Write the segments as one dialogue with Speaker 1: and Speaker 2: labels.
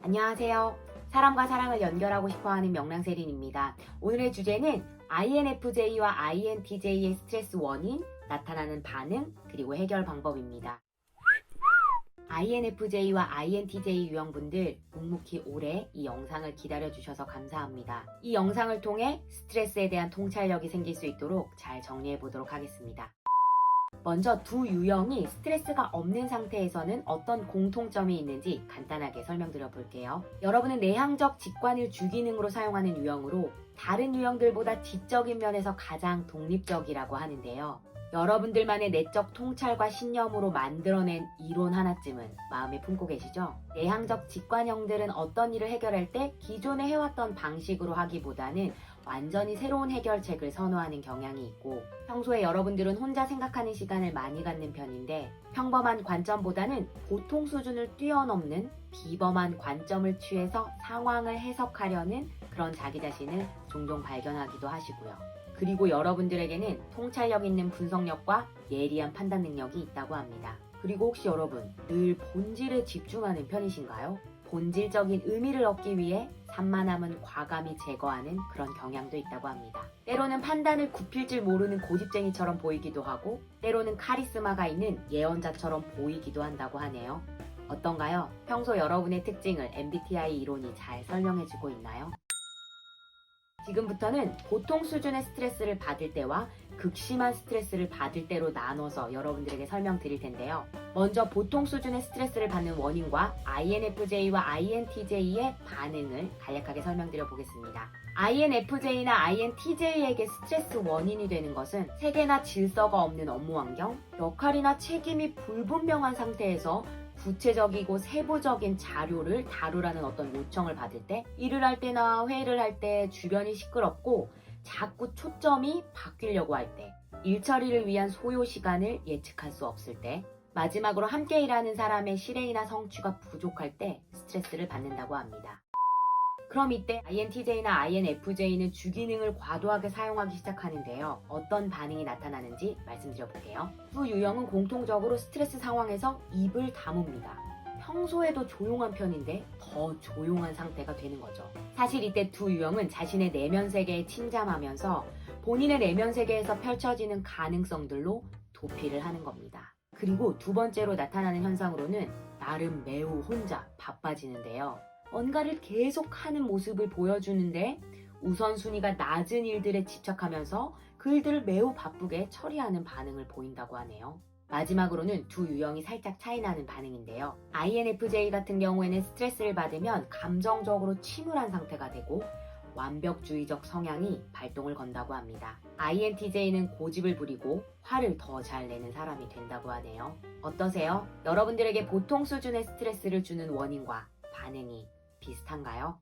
Speaker 1: 안녕하세요. 사람과 사랑을 연결하고 싶어하는 명랑세린입니다. 오늘의 주제는 INFJ와 INTJ의 스트레스 원인, 나타나는 반응, 그리고 해결 방법입니다. INFJ와 INTJ 유형분들 묵묵히 오래 이 영상을 기다려주셔서 감사합니다. 이 영상을 통해 스트레스에 대한 통찰력이 생길 수 있도록 잘 정리해 보도록 하겠습니다. 먼저 두 유형이 스트레스가 없는 상태에서는 어떤 공통점이 있는지 간단하게 설명드려 볼게요. 여러분은 내향적 직관을 주기능으로 사용하는 유형으로 다른 유형들보다 지적인 면에서 가장 독립적이라고 하는데요. 여러분들만의 내적 통찰과 신념으로 만들어낸 이론 하나쯤은 마음에 품고 계시죠? 내향적 직관형들은 어떤 일을 해결할 때 기존에 해왔던 방식으로 하기보다는 완전히 새로운 해결책을 선호하는 경향이 있고, 평소에 여러분들은 혼자 생각하는 시간을 많이 갖는 편인데 평범한 관점보다는 보통 수준을 뛰어넘는 비범한 관점을 취해서 상황을 해석하려는 그런 자기 자신을 종종 발견하기도 하시고요. 그리고 여러분들에게는 통찰력 있는 분석력과 예리한 판단 능력이 있다고 합니다. 그리고 혹시 여러분 늘 본질에 집중하는 편이신가요? 본질적인 의미를 얻기 위해 산만함은 과감히 제거하는 그런 경향도 있다고 합니다. 때로는 판단을 굽힐 줄 모르는 고집쟁이처럼 보이기도 하고, 때로는 카리스마가 있는 예언자처럼 보이기도 한다고 하네요. 어떤가요? 평소 여러분의 특징을 MBTI 이론이 잘 설명해주고 있나요? 지금부터는 보통 수준의 스트레스를 받을 때와 극심한 스트레스를 받을 때로 나눠서 여러분들에게 설명드릴 텐데요. 먼저 보통 수준의 스트레스를 받는 원인과 INFJ와 INTJ의 반응을 간략하게 설명드려 보겠습니다. INFJ나 INTJ에게 스트레스 원인이 되는 것은 세계나 질서가 없는 업무 환경, 역할이나 책임이 불분명한 상태에서 구체적이고 세부적인 자료를 다루라는 어떤 요청을 받을 때, 일을 할 때나 회의를 할 때 주변이 시끄럽고 자꾸 초점이 바뀌려고 할 때, 일 처리를 위한 소요 시간을 예측할 수 없을 때, 마지막으로 함께 일하는 사람의 실행이나 성취가 부족할 때 스트레스를 받는다고 합니다. 그럼 이때 INTJ나 INFJ는 주기능을 과도하게 사용하기 시작하는데요. 어떤 반응이 나타나는지 말씀드려 볼게요. 두 유형은 공통적으로 스트레스 상황에서 입을 다뭅니다. 평소에도 조용한 편인데 더 조용한 상태가 되는 거죠. 사실 이때 두 유형은 자신의 내면 세계에 침잠하면서 본인의 내면 세계에서 펼쳐지는 가능성들로 도피를 하는 겁니다. 그리고 두 번째로 나타나는 현상으로는 나름 매우 혼자 바빠지는데요. 뭔가를 계속 하는 모습을 보여주는데 우선순위가 낮은 일들에 집착하면서 그 일들을 매우 바쁘게 처리하는 반응을 보인다고 하네요. 마지막으로는 두 유형이 살짝 차이나는 반응인데요. INFJ 같은 경우에는 스트레스를 받으면 감정적으로 침울한 상태가 되고 완벽주의적 성향이 발동을 건다고 합니다. INTJ는 고집을 부리고 화를 더 잘 내는 사람이 된다고 하네요. 어떠세요? 여러분들에게 보통 수준의 스트레스를 주는 원인과 반응이 비슷한가요?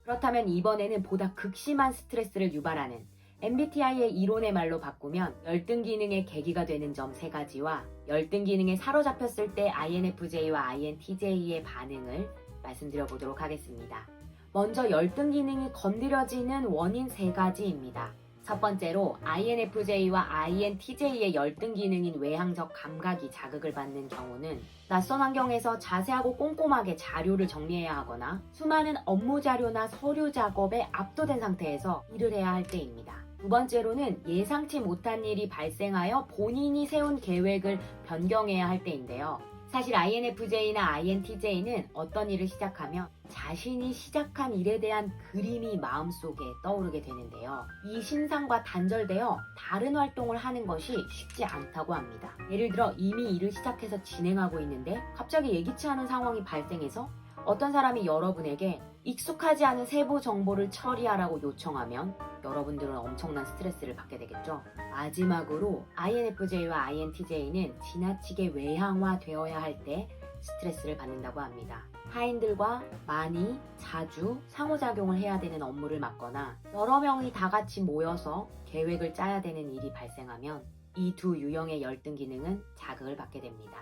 Speaker 1: 그렇다면 이번에는 보다 극심한 스트레스를 유발하는 MBTI의 이론의 말로 바꾸면 열등 기능의 계기가 되는 점 3가지와 열등 기능에 사로잡혔을 때 INFJ와 INTJ의 반응을 말씀드려 보도록 하겠습니다. 먼저 열등 기능이 건드려지는 원인 3가지입니다. 첫 번째로 INFJ와 INTJ의 열등 기능인 외향적 감각이 자극을 받는 경우는 낯선 환경에서 자세하고 꼼꼼하게 자료를 정리해야 하거나 수많은 업무 자료나 서류 작업에 압도된 상태에서 일을 해야 할 때입니다. 두 번째로는 예상치 못한 일이 발생하여 본인이 세운 계획을 변경해야 할 때인데요. 사실 INFJ나 INTJ는 어떤 일을 시작하면 자신이 시작한 일에 대한 그림이 마음속에 떠오르게 되는데요. 이 신상과 단절되어 다른 활동을 하는 것이 쉽지 않다고 합니다. 예를 들어 이미 일을 시작해서 진행하고 있는데 갑자기 예기치 않은 상황이 발생해서 어떤 사람이 여러분에게 익숙하지 않은 세부 정보를 처리하라고 요청하면 여러분들은 엄청난 스트레스를 받게 되겠죠. 마지막으로 INFJ와 INTJ는 지나치게 외향화되어야 할 때 스트레스를 받는다고 합니다. 타인들과 많이, 자주 상호작용을 해야 되는 업무를 맡거나 여러 명이 다 같이 모여서 계획을 짜야 되는 일이 발생하면 이 두 유형의 열등 기능은 자극을 받게 됩니다.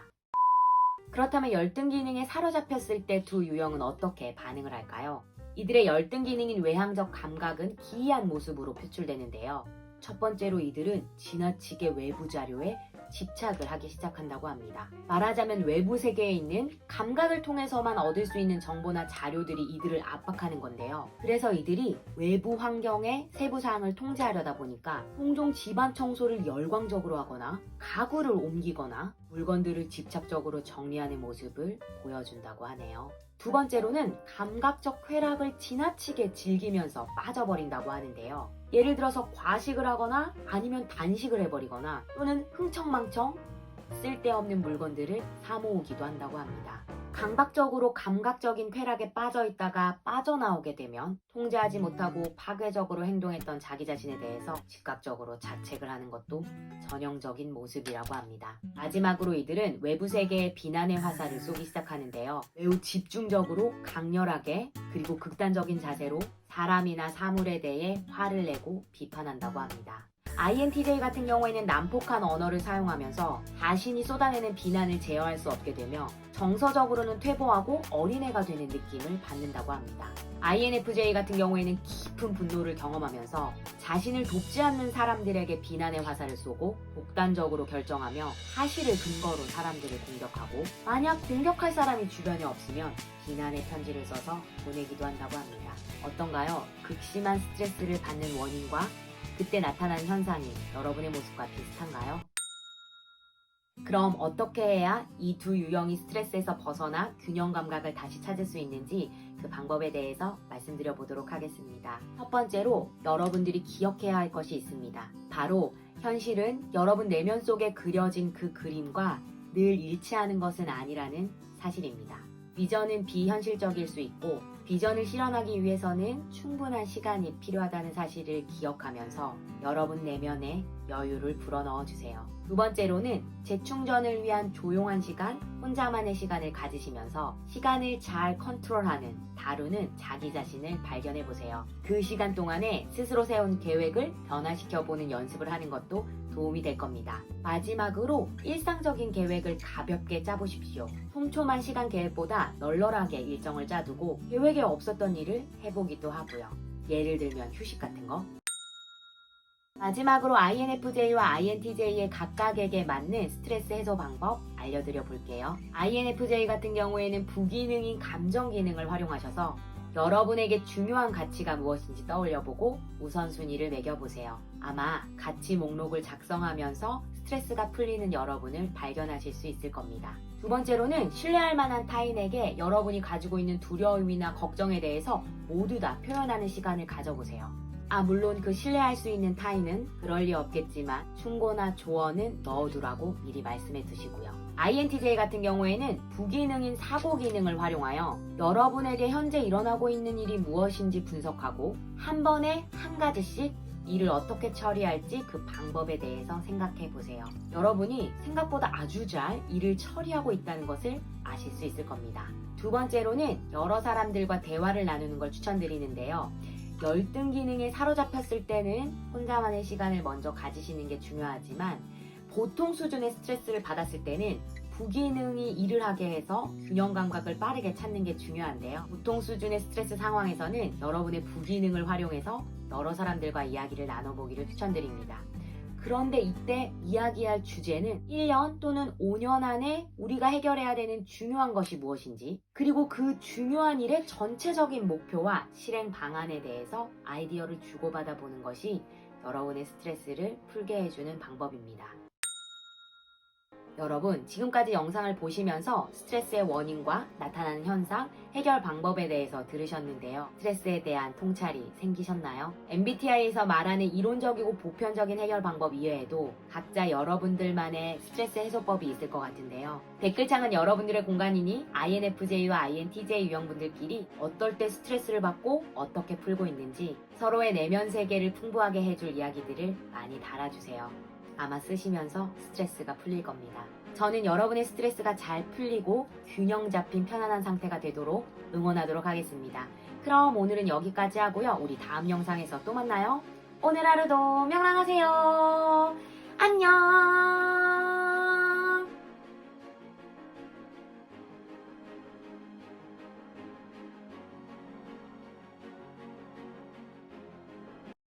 Speaker 1: 그렇다면 열등 기능에 사로잡혔을 때 두 유형은 어떻게 반응을 할까요? 이들의 열등 기능인 외향적 감각은 기이한 모습으로 표출되는데요. 첫 번째로 이들은 지나치게 외부 자료에 집착을 하기 시작한다고 합니다. 말하자면 외부 세계에 있는 감각을 통해서만 얻을 수 있는 정보나 자료들이 이들을 압박하는 건데요. 그래서 이들이 외부 환경의 세부 사항을 통제하려다 보니까 종종 집안 청소를 열광적으로 하거나 가구를 옮기거나 물건들을 집착적으로 정리하는 모습을 보여준다고 하네요. 두 번째로는 감각적 쾌락을 지나치게 즐기면서 빠져버린다고 하는데요. 예를 들어서 과식을 하거나 아니면 단식을 해버리거나 또는 흥청망청 쓸데없는 물건들을 사모으기도 한다고 합니다. 강박적으로 감각적인 쾌락에 빠져 있다가 빠져나오게 되면 통제하지 못하고 파괴적으로 행동했던 자기 자신에 대해서 즉각적으로 자책을 하는 것도 전형적인 모습이라고 합니다. 마지막으로 이들은 외부 세계에 비난의 화살을 쏘기 시작하는데요. 매우 집중적으로 강렬하게 그리고 극단적인 자세로 사람이나 사물에 대해 화를 내고 비판한다고 합니다. INTJ 같은 경우에는 난폭한 언어를 사용하면서 자신이 쏟아내는 비난을 제어할 수 없게 되며 정서적으로는 퇴보하고 어린애가 되는 느낌을 받는다고 합니다. INFJ 같은 경우에는 깊은 분노를 경험하면서 자신을 돕지 않는 사람들에게 비난의 화살을 쏘고 독단적으로 결정하며 사실을 근거로 사람들을 공격하고 만약 공격할 사람이 주변에 없으면 비난의 편지를 써서 보내기도 한다고 합니다. 어떤가요? 극심한 스트레스를 받는 원인과 그때 나타나는 현상이 여러분의 모습과 비슷한가요? 그럼 어떻게 해야 이 두 유형이 스트레스에서 벗어나 균형 감각을 다시 찾을 수 있는지 그 방법에 대해서 말씀드려 보도록 하겠습니다. 첫 번째로 여러분들이 기억해야 할 것이 있습니다. 바로 현실은 여러분 내면 속에 그려진 그 그림과 늘 일치하는 것은 아니라는 사실입니다. 비전은 비현실적일 수 있고 비전을 실현하기 위해서는 충분한 시간이 필요하다는 사실을 기억하면서 여러분 내면에 여유를 불어넣어 주세요. 두 번째로는 재충전을 위한 조용한 시간, 혼자만의 시간을 가지시면서 시간을 잘 컨트롤하는, 다루는 자기 자신을 발견해 보세요. 그 시간 동안에 스스로 세운 계획을 변화시켜보는 연습을 하는 것도 도움이 될 겁니다. 마지막으로 일상적인 계획을 가볍게 짜보십시오. 촘촘한 시간 계획보다 널널하게 일정을 짜두고 계획에 없었던 일을 해보기도 하고요. 예를 들면 휴식 같은 거. 마지막으로 INFJ와 INTJ의 각각에게 맞는 스트레스 해소 방법 알려드려 볼게요. INFJ 같은 경우에는 부기능인 감정 기능을 활용하셔서 여러분에게 중요한 가치가 무엇인지 떠올려보고 우선순위를 매겨보세요. 아마 가치 목록을 작성하면서 스트레스가 풀리는 여러분을 발견하실 수 있을 겁니다. 두 번째로는 신뢰할 만한 타인에게 여러분이 가지고 있는 두려움이나 걱정에 대해서 모두 다 표현하는 시간을 가져보세요. 물론 그 신뢰할 수 있는 타인은 그럴 리 없겠지만 충고나 조언은 넣어두라고 미리 말씀해 두시고요. INTJ 같은 경우에는 부기능인 사고 기능을 활용하여 여러분에게 현재 일어나고 있는 일이 무엇인지 분석하고 한 번에 한 가지씩 일을 어떻게 처리할지 그 방법에 대해서 생각해 보세요. 여러분이 생각보다 아주 잘 일을 처리하고 있다는 것을 아실 수 있을 겁니다. 두 번째로는 여러 사람들과 대화를 나누는 걸 추천드리는데요. 열등 기능에 사로잡혔을 때는 혼자만의 시간을 먼저 가지시는 게 중요하지만 보통 수준의 스트레스를 받았을 때는 부기능이 일을 하게 해서 균형 감각을 빠르게 찾는 게 중요한데요. 보통 수준의 스트레스 상황에서는 여러분의 부기능을 활용해서 여러 사람들과 이야기를 나눠보기를 추천드립니다. 그런데 이때 이야기할 주제는 1년 또는 5년 안에 우리가 해결해야 되는 중요한 것이 무엇인지, 그리고 그 중요한 일의 전체적인 목표와 실행 방안에 대해서 아이디어를 주고받아 보는 것이 여러분의 스트레스를 풀게 해주는 방법입니다. 여러분, 지금까지 영상을 보시면서 스트레스의 원인과 나타나는 현상, 해결 방법에 대해서 들으셨는데요. 스트레스에 대한 통찰이 생기셨나요? MBTI에서 말하는 이론적이고 보편적인 해결 방법 이외에도 각자 여러분들만의 스트레스 해소법이 있을 것 같은데요. 댓글창은 여러분들의 공간이니 INFJ와 INTJ 유형분들끼리 어떨 때 스트레스를 받고 어떻게 풀고 있는지 서로의 내면 세계를 풍부하게 해줄 이야기들을 많이 달아주세요. 아마 쓰시면서 스트레스가 풀릴 겁니다. 저는 여러분의 스트레스가 잘 풀리고 균형 잡힌 편안한 상태가 되도록 응원하도록 하겠습니다. 그럼 오늘은 여기까지 하고요. 우리 다음 영상에서 또 만나요. 오늘 하루도 명랑하세요.